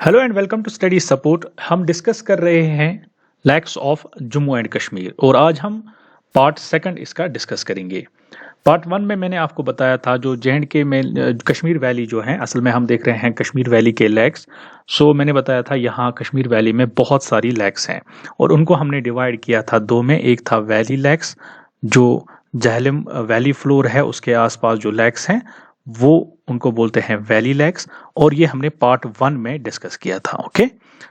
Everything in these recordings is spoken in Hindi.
Hello and welcome to study support. हम डिस्कस कर रहे हैं lakes of Jammu and Kashmir और आज हम पार्ट सेकंड इसका डिस्कस करेंगे। पार्ट वन में मैंने आपको बताया था जो जे.एंड.के में कश्मीर वैली जो है, असल में हम देख रहे हैं कश्मीर वैली के लैक्स। सो मैंने बताया था यहाँ कश्मीर वैली में बहुत सारी लैक्स हैं और उनको हमने डिवाइड किया था दो में। एक था वैली लैक्स, जो जहलम वैली फ्लोर है उसके आसपास जो लैक्स हैं वो उनको बोलते हैं वैली लैक्स, और ये हमने पार्ट वन में डिस्कस किया था। ओके,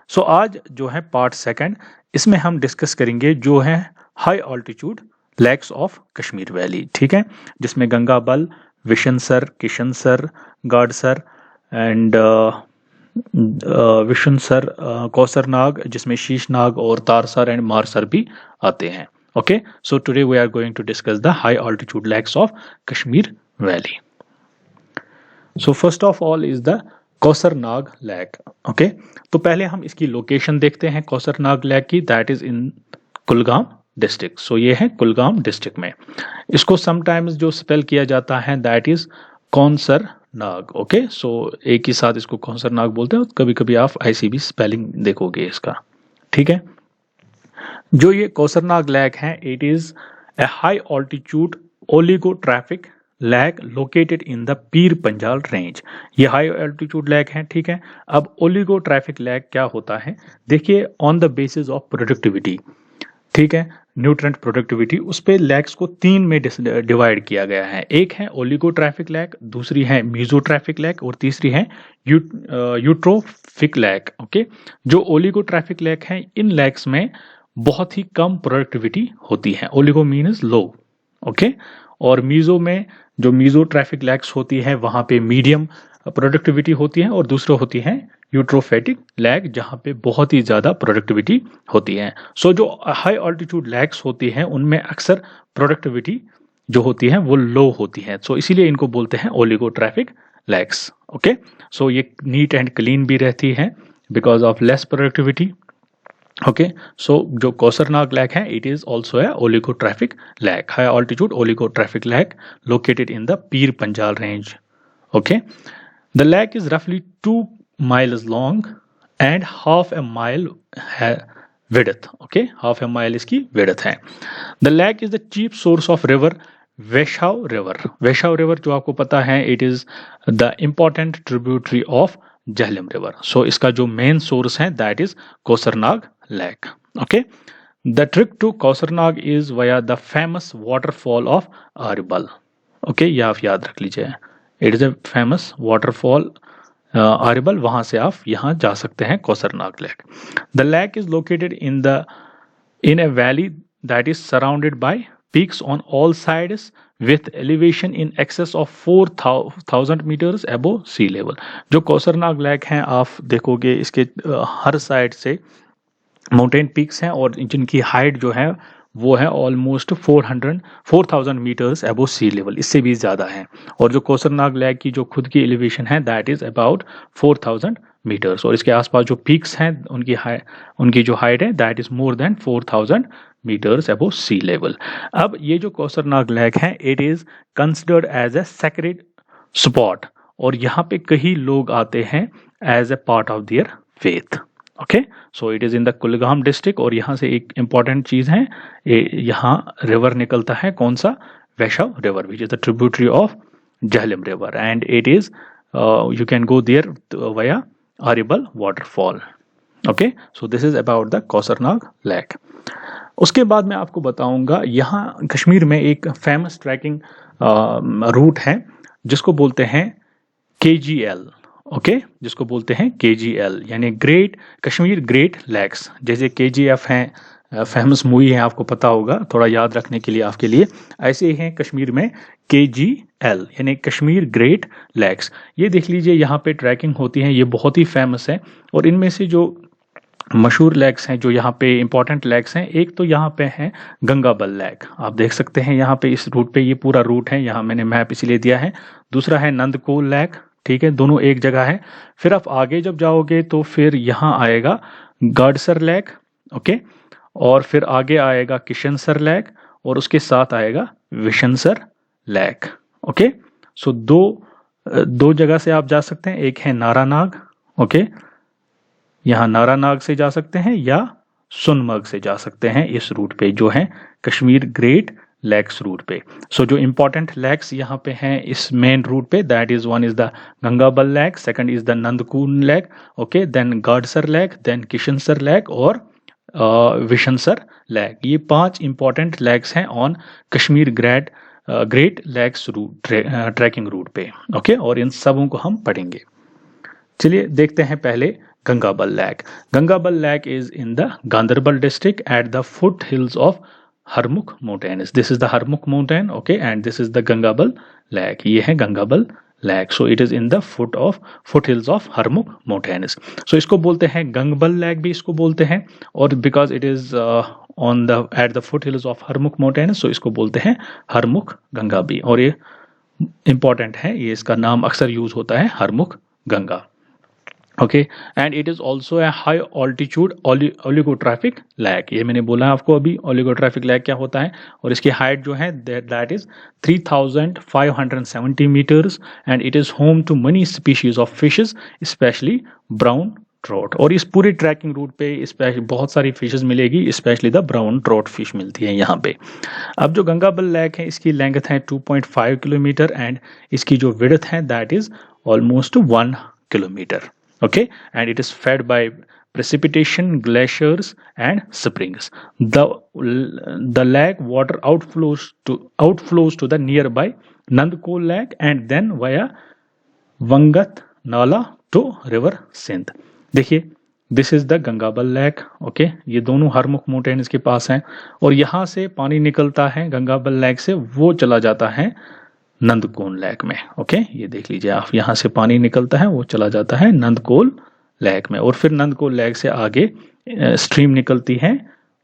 सो आज जो है पार्ट सेकंड, इसमें हम डिस्कस करेंगे जो है high altitude lakes of Kashmir valley. ठीक है, जिसमें गंगाबल, विशनसर, किशनसर, गाडसर एंड विशनसर, कौसरनाग, जिसमें शीशनाग और तारसर एंड मारसर भी आते हैं। Okay, so today we are going to discuss the high altitude lakes of Kashmir valley. So first of all is the Kausarnag lake. Okay, तो पहले हम इसकी लोकेशन देखते हैं कौसरनाग लैक की। That is in Kulgam district. So ये है कुलगाम डिस्ट्रिक्ट में। इसको समटाइम्स जो स्पेल किया जाता है that is Kausar Nag. Okay, so एक ही साथ इसको कौसर नाग बोलते हैं। कभी कभी आप ऐसी भी स्पेलिंग देखोगे इसका। ठीक है, जो ये कौसरनाग लैक है, it is a high altitude oligotrophic lake located in the Pir Panjal range. ये हाई ऑल्टीट्यूड लैक है। ठीक है, अब ओलिगो ट्रैफिक लैक क्या होता है, देखिए, on the basis of productivity. ठीक है, न्यूट्रेंट प्रोडक्टिविटी, उस पे लैक्स को तीन में डिवाइड किया गया है। एक है ओलिगो ट्रैफिक लैक, दूसरी है मीजो ट्रैफिक लैक और तीसरी है यूट्रोफिक लैक। ओके, जो ओलिगो ट्रैफिक लैक है, इन लैक्स में बहुत ही कम प्रोडक्टिविटी होती है। Oligo means low. ओके, और मीजो में जो मीजो ट्रैफिक लैक्स होती है वहां पे मीडियम प्रोडक्टिविटी होती है, और दूसरा होती है यूट्रोफेटिक लैक जहां पे बहुत ही ज्यादा प्रोडक्टिविटी होती है। सो जो हाई ऑल्टीट्यूड लैक्स होती है उनमें अक्सर प्रोडक्टिविटी जो होती है वो लो होती है। सो इसीलिए इनको बोलते हैं oligotrophic lakes. Okay, so ये नीट एंड क्लीन भी रहती है because of less productivity. Okay, so जो कौसरनाग लैक है, it is also a oligotrophic lake, high altitude oligotrophic lake located in the Pir Panjal range. Okay, the lake is रफली 2 miles long and half a mile width. Okay, half a mile इसकी width है। The lake is the chief source of river Veshav River. Veshav River जो आपको पता है, it is the important tributary of Jhelum River. So इसका जो main source है that is Kausarnag Lake. Okay, the trek to Kausarnag is via the famous waterfall of Aribal. Okay, ये आप याद रख लीजिए। It is a famous waterfall आरिबल, वहां से आप यहां जा सकते हैं Kausarnag lake. The lake is located in a valley that is surrounded by peaks on all sides with elevation in excess of 4000 metres above sea level. जो कौसरनाग लेक है, आप देखोगे इसके हर साइड से पीक्स हैं और जिनकी हाइट जो है वो है almost 4000 metres above sea level, इससे भी ज़्यादा है। और जो कौसरनाग लेक की जो खुद की एलिवेशन है दैट इज़ अबाउट 4000 मीटर्स, और इसके आसपास जो पीक्स हैं उनकी जो हाइट है that is more than 4000 metres above sea level. अब ये जो कौसरनाग लेक है, it is considered as a sacred spot, और यहाँ पे कई लोग आते हैं as a part of their faith. Okay, so it is in the Kulgam district, और यहाँ से एक इंपॉर्टेंट चीज है, यहाँ रिवर निकलता है, कौन सा, Vishav river, which is the tributary of Jhelum river, and it is you can go there via Aharbal waterfall. Okay, so this is about the Kausarnag lake. उसके बाद मैं आपको बताऊंगा, यहाँ कश्मीर में एक फेमस ट्रैकिंग रूट है जिसको बोलते हैं KGL। ओके, जिसको बोलते हैं KGL, यानी ग्रेट कश्मीर ग्रेट लैक्स। जैसे KGF है फेमस मूवी है, आपको पता होगा, थोड़ा याद रखने के लिए आपके लिए। ऐसे ही हैं कश्मीर में KGL यानी कश्मीर ग्रेट लैक्स। ये देख लीजिए, यहाँ पे ट्रैकिंग होती है, ये बहुत ही फेमस है। और इनमें से जो मशहूर लैक्स हैं, जो यहाँ पे इंपॉर्टेंट लैक्स हैं, एक तो यहाँ पे है गंगाबल लैक, आप देख सकते हैं यहाँ पे इस रूट पे, ये पूरा रूट है, यहाँ मैंने मैप इसीलिए दिया है। दूसरा है नंदकोल लैक। ठीक है, दोनों एक जगह है। फिर आप आगे जब जाओगे तो फिर यहाँ आएगा गाडसर लैक। ओके, और फिर आगे आएगा किशनसर लैक, और उसके साथ आएगा विशनसर लैक। ओके, सो दो जगह से आप जा सकते हैं। एक है नारानाग, ओके, यहाँ नारानाग से जा सकते हैं या सोनमर्ग से जा सकते हैं इस रूट पे, जो है कश्मीर ग्रेट लेक्स रूट पे। सो जो इंपॉर्टेंट लेक्स यहाँ पे हैं इस मेन रूट पे, that is one is the Gangabal lake, second is the Nundkol lake, okay, then Gadsar lake, then Kishansar lake और विशनसर लेक। ये 5 इंपॉर्टेंट लेक्स हैं on Kashmir great lakes route trekking route पे, ओके, और इन सबों को हम पढ़ेंगे। चलिए देखते हैं पहले Gangabal lake. Gangabal lake is in the Ganderbal district at the foot hills of Harmukh mountains. This is the Harmukh mountain, okay, and this is the Gangabal lake. ये है Gangabal lake. So it is in the foot hills of Harmukh mountains. सो इसको बोलते हैं गंगबल लेक भी इसको बोलते हैं, और because it is on the at the foot hills of Harmukh mountains, सो इसको बोलते हैं हरमुख गंगा भी। और ये इंपॉर्टेंट है, ये इसका नाम अक्सर यूज होता है Harmukh Ganga, okay, and it is also a high altitude oligotrophic lake. ये मैंने बोला आपको अभी ओलिगोट्रैफिक लेक क्या होता है, और इसकी हाइट जो है that is 3570 metres, and it is home to many species of fishes specially brown trout. और इस पूरे ट्रैकिंग रूट पे स्पेशली बहुत सारी फिशेस मिलेगी, specially the brown trout fish मिलती है यहाँ पे। अब जो गंगाबल लेक है इसकी लेंथ है 2.5 किलोमीटर, एंड इसकी जो विड्थ है that is almost 1 kilometre, okay, and it is fed by precipitation, glaciers and springs. The lake water outflows to the nearby Nandkol lake and then via Vangat Nala to river Sindh. देखिए, this is the Gangabal lake, okay, ये दोनों हरमुख माउंटेन इसके पास हैं, और यहाँ से पानी निकलता है गंगाबल लेक से, वो चला जाता है नंदकोल लेक में, ओके, ये देख लीजिए आप, यहाँ से पानी निकलता है वो चला जाता है नंदकोल लेक में, और फिर नंदकोल लेक से आगे स्ट्रीम निकलती है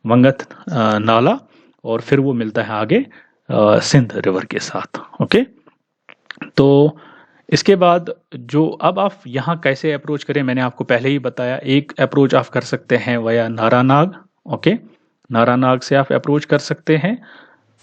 वंगत नाला, और फिर वो मिलता है आगे सिंध रिवर के साथ, ओके। तो इसके बाद जो अब आप यहाँ कैसे अप्रोच करें, मैंने आपको पहले ही बताया, एक अप्रोच आप कर सकते हैं वया नारानाग, ओके, नारानाग से आप अप्रोच कर सकते हैं,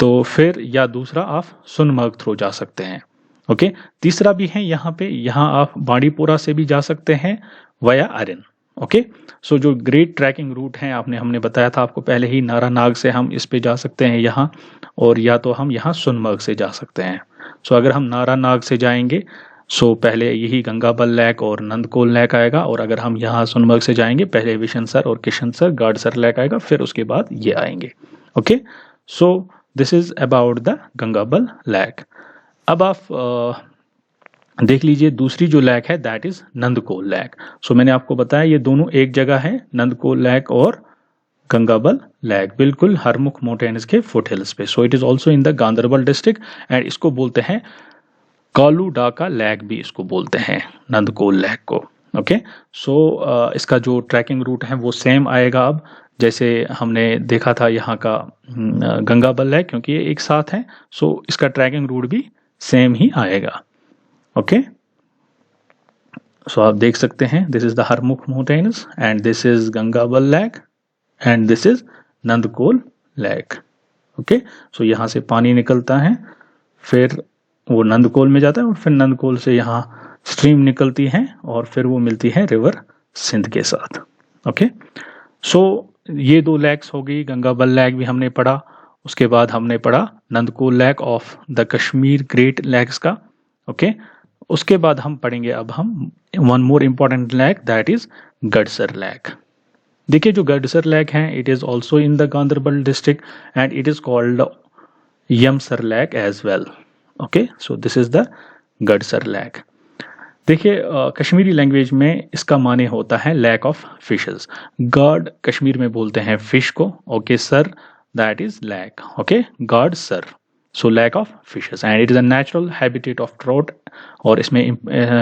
तो फिर या दूसरा आप सोनमर्ग थ्रू जा सकते हैं, ओके। तीसरा भी है यहाँ पे, यहाँ आप बांडीपोरा से भी जा सकते हैं वया अरिन, ओके। सो जो ग्रेट ट्रैकिंग रूट हैं हमने बताया था आपको पहले ही, नारानाग से हम इस पे जा सकते हैं यहाँ, और या तो हम यहाँ सोनमर्ग से जा सकते हैं। सो अगर हम नारानाग से जाएंगे, सो पहले यही गंगाबल लेक और नंदकोल लेक आएगा, और अगर हम यहाँ सोनमर्ग से जाएंगे पहले विशनसर और किशनसर गाडसर लेक आएगा, फिर उसके बाद ये आएंगे, okay. So this is about the Gangabal lake. अब आप देख लीजिए दूसरी जो लेक है दैट इज नंदकोल लेक। सो मैंने आपको बताया ये दोनों एक जगह है, नंदकोल लेक और गंगाबल लेक, बिल्कुल हरमुख माउंटेन्स के फुट हिल्स पे। सो it is also in the Ganderbal district, and इसको बोलते हैं कालू डाका लेक भी इसको बोलते हैं, नंदकोल लेक को, ओके। सो इसका जो ट्रैकिंग रूट है वो सेम आएगा अब, जैसे हमने देखा था यहाँ का गंगाबल लेक, क्योंकि ये एक साथ है, सो इसका ट्रैकिंग रूट भी सेम ही आएगा, ओके। सो आप देख सकते हैं this is the Harmukh mountains, and this is Gangabal lake, and this is Nundkol lake, okay. सो यहाँ से पानी निकलता है, फिर वो नंदकोल में जाता है, और फिर नंदकोल से यहाँ स्ट्रीम निकलती है, और फिर वो मिलती है रिवर सिंध के साथ, ओके। सो ये दो लेक्स हो गई, गंगाबल लेक भी हमने पढ़ा, उसके बाद हमने पढ़ा Nandkol lake of the Kashmir great lakes का, ओके। उसके बाद हम पढ़ेंगे अब हम one more important lake that is Gadsar lake. देखिए जो गडसर लेक है it is also in the Ganderbal district, and it is called Yamsar lake as well, okay. So this is the Gadsar lake. देखिए कश्मीरी लैंग्वेज में इसका माने होता है लैक ऑफ फिशेस। गॉड कश्मीर में बोलते हैं फिश को, ओके, सर दैट इज लैक, ओके, गॉड सर, so lake of fishes, and it is a natural habitat of trout, और इसमें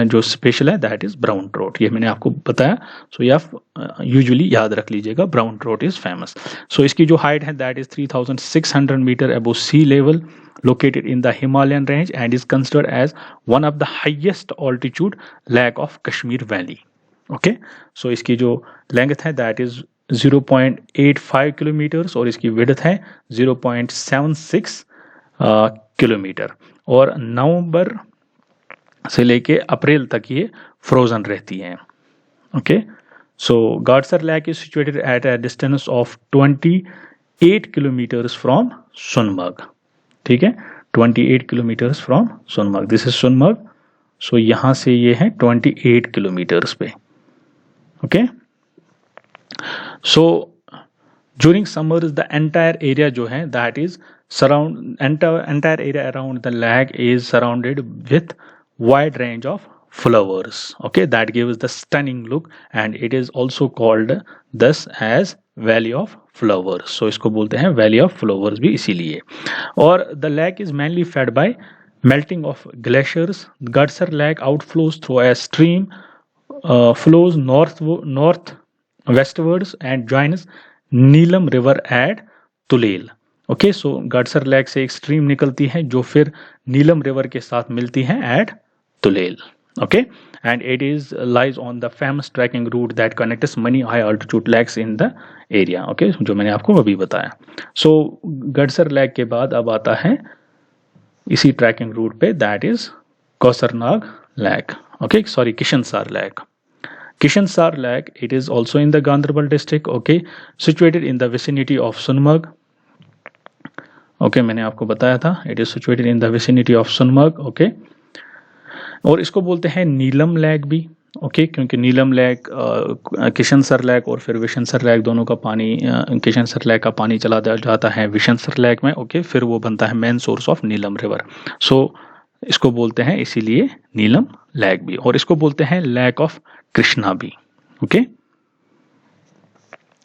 जो स्पेशल है दैट इज ब्राउन ट्रोट, ये मैंने आपको बताया। सो ये आप यूजुअली याद रख लीजिएगा, brown trout is famous. So इसकी जो हाइट है that is 3600 metre above sea level, located in the Himalayan range, and is considered as one of the highest altitude lake of Kashmir Valley, okay। so इसकी जो length है that is 0.85 किलोमीटर, और इसकी width है 0.76 किलोमीटर, और नवंबर से लेके अप्रैल तक ये फ्रोजन रहती हैं, okay. So Gadsar Lake is situated at a distance of 28 kilometers from Sunmarg. ठीक है, 28 kilometers from Sunmarg. This is Sunmarg. So यहाँ से ये है 28 kilometers पे. Okay. So during summers the entire area जो है that is entire area around the lake is surrounded with wide range of flowers. Okay, that gives the stunning look and it is also called thus as Valley of Flowers. So इसको बोलते हैं Valley of Flowers भी इसीलिए. और the lake is mainly fed by melting of glaciers. Gadsar Lake outflows through a stream flows north westwards and joins Neelam river eight Tulail. Okay, so Gadsar lake से एक स्ट्रीम निकलती है जो फिर नीलम रिवर के साथ मिलती है at Tulail. Okay, and it is lies on the famous trekking route that connects many high altitude lakes in the area. Okay, जो मैंने आपको अभी बताया. सो गडसर लेक के बाद अब आता है इसी ट्रैकिंग रूट पे that is Kausarnag lake. Okay, sorry, Kishansar lake. Kishansar Lake, it is also in the Gandarbal district, okay, situated in the vicinity of Sunmarg. Okay, मैंने आपको बताया था, it is situated in the vicinity of Sunmarg, okay. और इसको बोलते हैं नीलम लेक भी, okay, क्योंकि नीलम लेक किशनसर लेक और फिर विशनसर लेक दोनों का पानी, किशनसर लेक का पानी चला जाता है विशनसर लेक में, ओके, फिर वो बनता है main source of Neelam river. So इसको बोलते हैं इसीलिए नीलम लेक भी. और इसको बोलते हैं लेक ऑफ कृष्णा भी. ओके,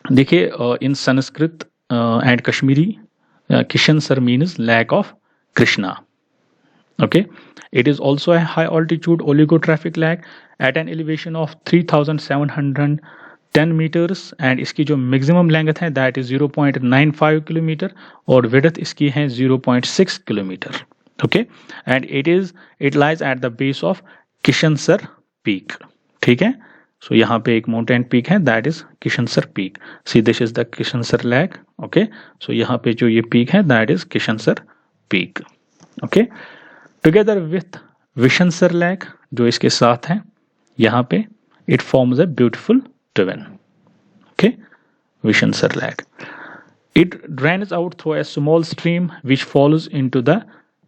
देखिए in Sanskrit and Kashmiri Kishansar means lake of Krishna. Okay, it is also a high altitude oligotrophic lake at an elevation of 3710 metres and इसकी जो मैक्सिमम लेंथ है दैट इज 0.95 किलोमीटर और विड्थ इसकी है 0.6 kilometre. Okay, and it lies at the base of Kishansar peak. ठीक है, सो यहाँ पे एक माउंटेन पीक है that is Kishansar peak. See this is the Kishansar lake. Okay, सो यहाँ पे जो ये पीक है that is Kishansar peak. Okay, together with Vishansar lake जो इसके साथ है यहाँ पे it forms a beautiful twin. Okay, Vishansar lake. It drains out through a small stream which follows into the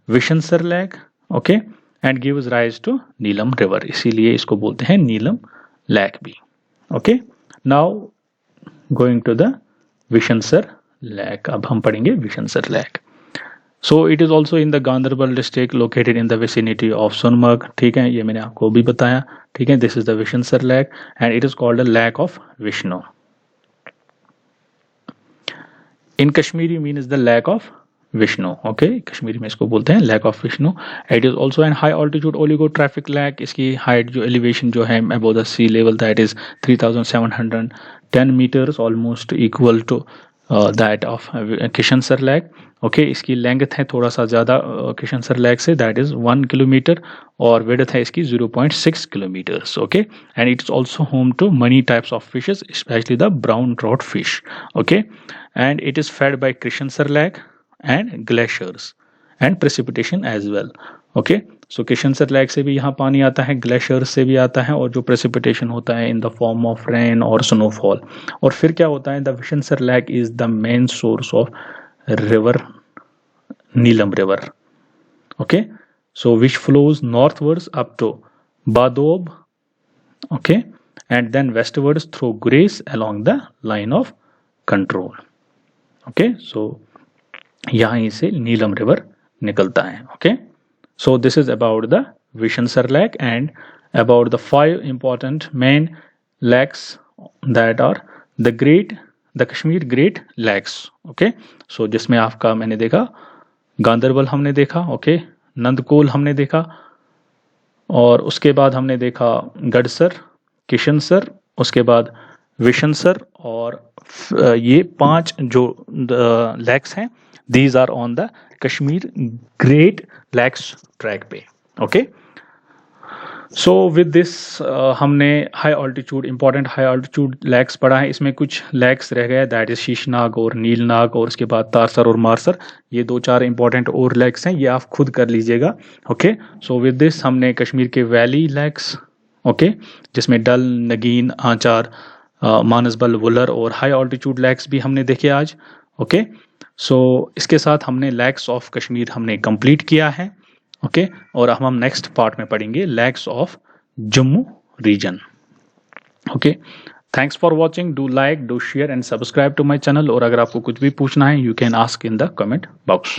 Vishansar lake. Okay, and gives rise to Neelam river. इसीलिए इसको बोलते हैं नीलम लेक भी. Okay, now going to the Vishansar lake. अब हम पढ़ेंगे Vishansar lake. So it is also in the Ganderbal district located in the vicinity of Sonamarg. ठीक है, ये मैंने आपको भी बताया. ठीक है, this is the Vishansar lake and it is called the lake of Vishnu. In Kashmiri means the lake of Vishnu. Okay, Kashmiri में इसको बोलते हैं lake of Vishnu. It is also an high altitude oligotrophic lake. इसकी हाइट जो एलिवेशन जो है above the sea level that is 3710 metres, almost equal to that of Kishansar lake. Okay, इसकी लेंथ है थोड़ा सा ज़्यादा किशनसर लेक से दैट इज 1 किलोमीटर और विड्थ है इसकी 0.6 kilometres. Okay, and it is also home to many types of fishes specially the brown trout fish. Okay, and it is fed by Kishansar lake and glaciers and precipitation as well. Okay, so Kishansar lake से भी यहाँ पानी आता है, ग्लेशियर से भी आता है और जो precipitation होता है in the form of rain और snowfall. और फिर क्या होता है, the Vishansar lake is the main source of river Neelam river. Okay, so which flows northwards up to Badob. Okay, and then westwards through Grace along the line of control. Okay, so यहाँ से नीलम रिवर निकलता है. Okay, so this is about the Vishansar lake and about the 5 important main lakes that are the Kashmir great lakes. Okay, so जिसमें आपका मैंने देखा गांदरबल हमने देखा, ओके, नंदकोल हमने देखा और उसके बाद हमने देखा गडसर, किशनसर, उसके बाद विशनसर और ये 5 जो लेक्स हैं these are on the Kashmir Great Lakes track पे. Okay, so with this हमने high altitude important high altitude lakes पढ़ा है. इसमें कुछ लेक्स रह गए दैट इज शीशनाग और नीलनाग और उसके बाद तारसर और मारसर. ये 2-4 इंपॉर्टेंट और लेक्स हैं, ये आप खुद कर लीजिएगा. ओके, सो विद दिस हमने कश्मीर के वैली लेक्स, ओके, जिसमें डल, नगीन, आंचार, मानसबल, वुलर और हाई ऑल्टीट्यूड लैक्स भी हमने देखे आज। ओके, सो इसके साथ हमने लैक्स ऑफ कश्मीर हमने कंप्लीट किया है। ओके, और अब हम नेक्स्ट पार्ट में पढ़ेंगे lakes of Jammu region. Okay, thanks for watching, do like, do share and subscribe to my channel. और अगर आपको कुछ भी पूछना है, you can ask in the comment box.